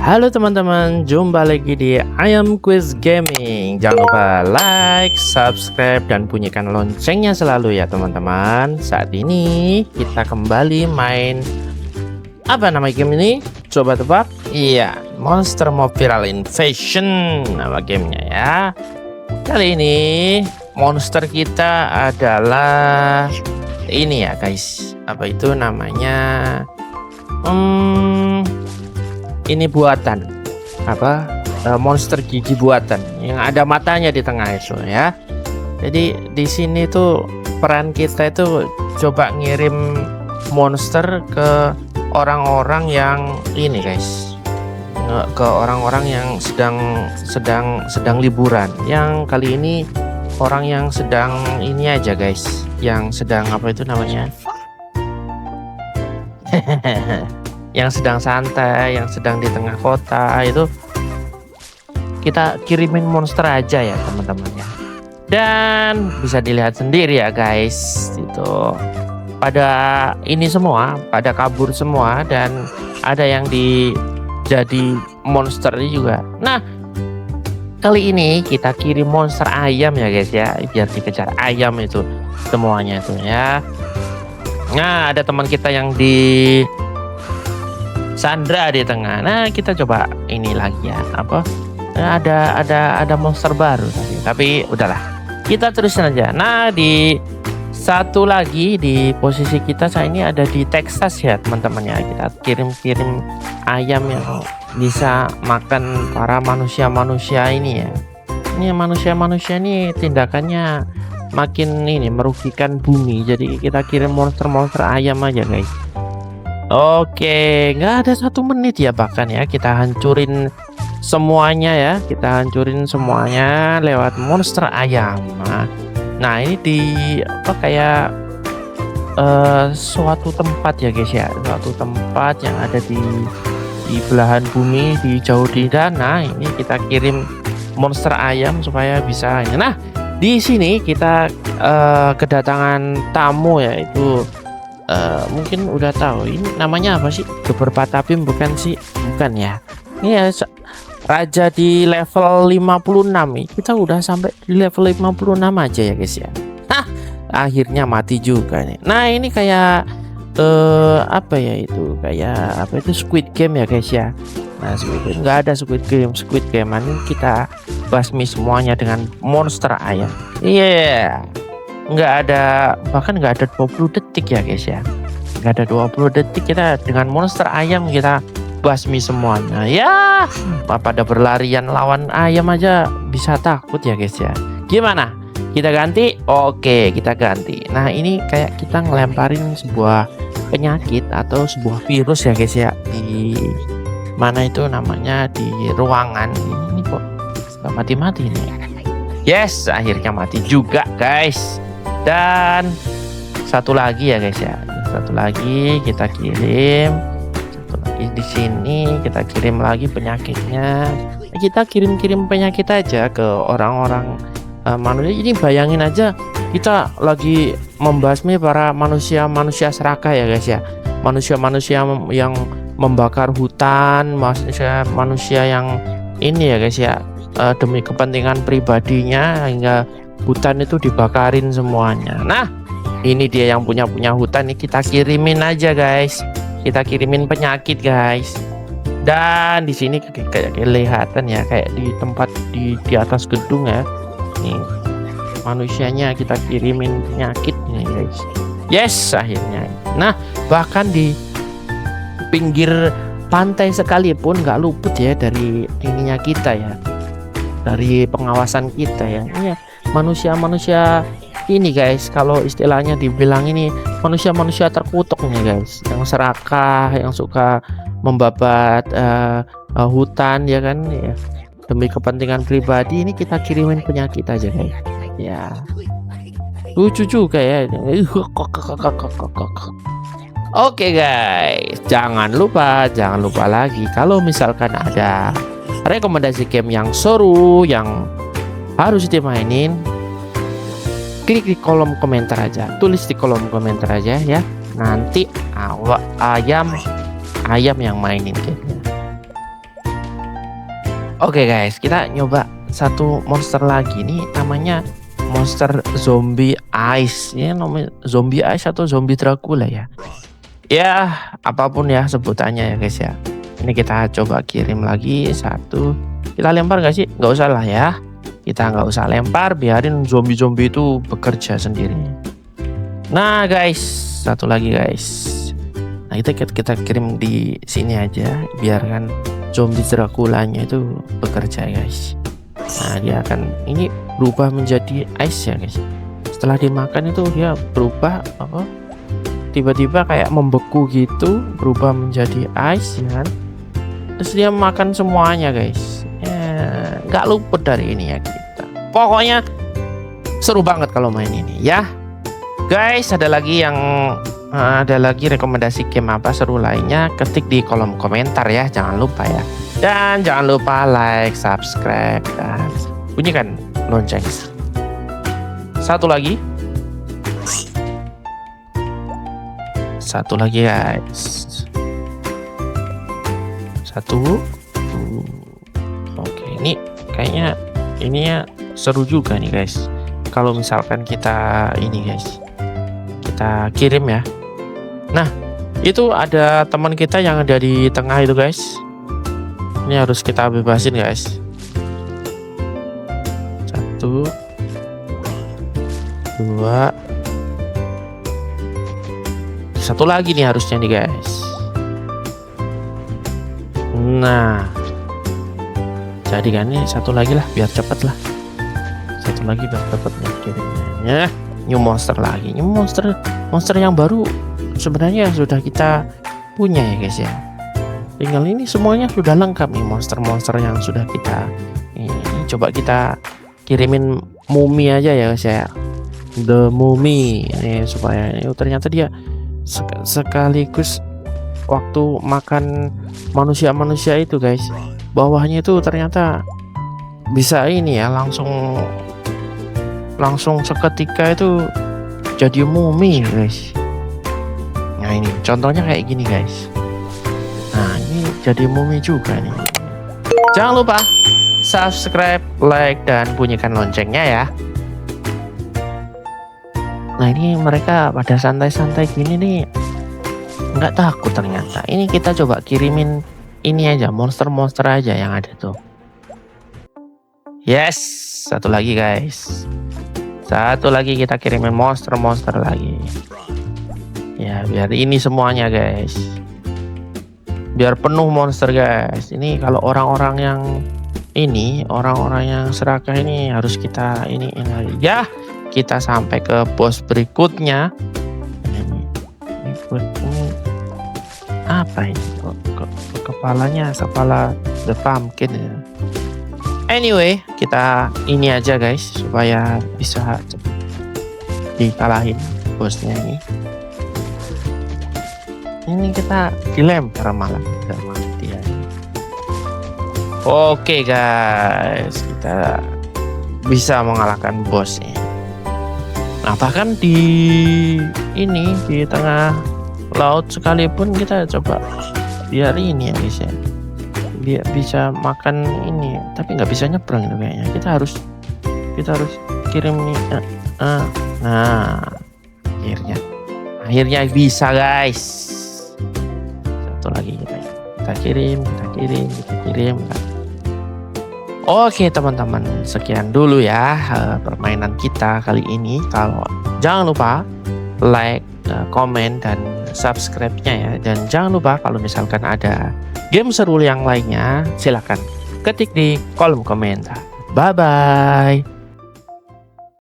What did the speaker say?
Halo teman-teman, jumpa lagi di Ayam Quiz Gaming. Jangan lupa like, subscribe, dan bunyikan loncengnya selalu ya teman-teman. Saat ini kita kembali main apa nama game ini? Coba tebak. Iya, Monster Mobile Invasion nama gamenya ya. Kali ini monster kita adalah ini ya guys. Apa itu namanya? Ini buatan apa monster gigi buatan yang ada matanya di tengah itu ya. Jadi di sini tuh peran kita itu coba ngirim monster ke orang-orang yang ini guys, ke orang-orang yang sedang liburan. Yang kali ini orang yang sedang ini aja guys, yang sedang apa itu namanya? Yang sedang santai, yang sedang di tengah kota itu kita kirimin monster aja ya teman-teman ya. Dan bisa dilihat sendiri ya guys, itu pada ini semua, pada kabur semua dan ada yang jadi monster juga. Nah, kali ini kita kirim monster ayam ya guys ya, biar dikejar ayam itu semuanya itu ya. Nah, ada teman kita yang di Sandra di tengah. Nah, kita coba ini lagi ya. Apa? Ada monster baru tapi udahlah. Kita terusin aja. Nah, di satu lagi di posisi kita saat ini ada di Texas ya, teman-teman ya. Kita kirim ayam yang bisa makan para manusia-manusia ini ya. Ini manusia-manusia ini tindakannya makin ini merugikan bumi. Jadi kita kirim monster-monster ayam aja, guys. Oke, nggak ada 1 menit ya bahkan ya, kita hancurin semuanya ya, kita hancurin semuanya lewat monster ayam. Nah ini di apa kayak suatu tempat ya guys ya, suatu tempat yang ada di belahan bumi di jauh di sana. Ini kita kirim monster ayam supaya bisa. Nah di sini kita kedatangan tamu yaitu mungkin udah tahu ini namanya apa sih? Geber Patapim bukan sih? Bukan ya. Ini ya raja di level 56 nih. Kita udah sampai di level 56 aja ya guys ya. Hah, akhirnya mati juga nih. Nah, ini kayak apa ya itu? Kayak apa itu Squid Game ya guys ya. Nah, Squid Game nggak ada Squid Game ini kita basmi semuanya dengan monster ayam. Iya. Nggak ada, bahkan nggak ada 20 detik ya guys ya, nggak ada 20 detik kita dengan monster ayam kita basmi semuanya ya. Pada berlarian lawan ayam aja bisa takut ya guys ya. Gimana, kita ganti? Oke, kita ganti. Nah ini kayak kita ngelemparin sebuah penyakit atau sebuah virus ya guys ya, di mana itu namanya, di ruangan ini. Kok nggak mati-mati nih? Yes, akhirnya mati juga guys. Dan satu lagi ya guys ya, satu lagi kita kirim, satu lagi di sini kita kirim lagi penyakitnya. Kita kirim penyakit aja ke orang-orang manusia. Ini bayangin aja, kita lagi membasmi para manusia serakah ya guys ya, manusia yang membakar hutan, manusia yang ini ya guys ya, demi kepentingan pribadinya hingga hutan itu dibakarin semuanya. Nah, ini dia yang punya hutan nih, kita kirimin aja guys. Kita kirimin penyakit guys. Dan di sini kayak kelihatan ya, kayak di tempat di atas gedung ya. Nih, manusianya kita kirimin penyakit nih guys. Yes, akhirnya. Nah, bahkan di pinggir pantai sekalipun nggak luput ya dari ininya kita ya, dari pengawasan kita ya. Iya, manusia ini guys, kalau istilahnya dibilang ini manusia terkutuk nih guys, yang serakah, yang suka membabat hutan ya kan ya, demi kepentingan pribadi. Ini kita kirimin penyakit aja guys ya, lucu juga ya. Oke guys, jangan lupa lagi kalau misalkan ada rekomendasi game yang seru yang harus dimainin, klik di kolom komentar aja, tulis di kolom komentar aja ya. Nanti ayam yang mainin gamenya. Oke guys, kita nyoba satu monster lagi nih, namanya monster zombie ice. Ya namanya zombie ice atau zombie Dracula ya. Ya, apapun ya sebutannya ya guys ya. Ini kita coba kirim lagi satu. Kita lempar gak sih? Nggak usah lah ya. Kita nggak usah lempar, biarin zombie-zombie itu bekerja sendiri. Nah guys, satu lagi guys. Nah kita kirim di sini aja, biarkan zombie Draculanya itu bekerja guys. Nah dia akan ini berubah menjadi ice ya guys. Setelah dimakan itu dia berubah apa? Tiba-tiba kayak membeku gitu, berubah menjadi ice ya kan. Terus dia makan semuanya guys. Ya, nggak luput dari ini ya kita. Pokoknya seru banget kalau main ini ya. Guys, ada lagi rekomendasi game apa seru lainnya, ketik di kolom komentar ya, jangan lupa ya. Dan jangan lupa like, subscribe, dan bunyikan lonceng. Satu lagi guys. Satu. Oke, ini kayaknya ininya seru juga nih guys. Kalau misalkan kita ini guys, kita kirim ya. Nah, itu ada teman kita yang ada di tengah itu guys. Ini harus kita bebasin guys. Satu, dua, satu lagi nih harusnya nih guys. Nah, jadi kan ini satu lagi lah biar cepet lah. Satu lagi biar cepet nih kirimnya. New monster lagi. New monster yang baru sebenarnya sudah kita punya ya guys ya. Tinggal ini semuanya sudah lengkap nih, monster-monster yang sudah kita ini coba kita kirimin mumi aja ya guys ya. The Mummy ini supaya ini ternyata dia sekaligus waktu makan manusia itu guys, bawahnya itu ternyata bisa ini ya, langsung seketika itu jadi mumi guys. Nah ini contohnya kayak gini guys. Nah ini jadi mumi juga nih. Jangan lupa subscribe, like, dan bunyikan loncengnya ya. Nah ini mereka pada santai-santai gini nih, nggak takut ternyata. Ini kita coba kirimin ini aja, monster-monster aja yang ada tuh. Yes, satu lagi guys. Satu lagi kita kirimin monster-monster lagi. Ya biar ini semuanya guys. Biar penuh monster guys. Ini kalau orang-orang yang serakah ini harus kita ini lagi. Ya, kita sampai ke bos berikutnya. Ini apa ini? Kepalanya kepala the pumpkin ya. Anyway, kita ini aja guys supaya bisa dikalahin bosnya ini. Ini kita dilempar malah sama dia. Oke guys, kita bisa mengalahkan bosnya. Nah bahkan di tengah laut sekalipun kita coba biar ini ya guys ya, dia bisa makan ini, tapi nggak bisa nyebrang itu kayaknya. Kita harus kirim nih. Nah akhirnya bisa guys. Satu lagi kita kirim. Oke teman-teman, sekian dulu ya permainan kita kali ini. Kalau jangan lupa like, komen, dan subscribe-nya ya. Dan jangan lupa kalau misalkan ada game seru yang lainnya, silahkan ketik di kolom komentar. Bye bye.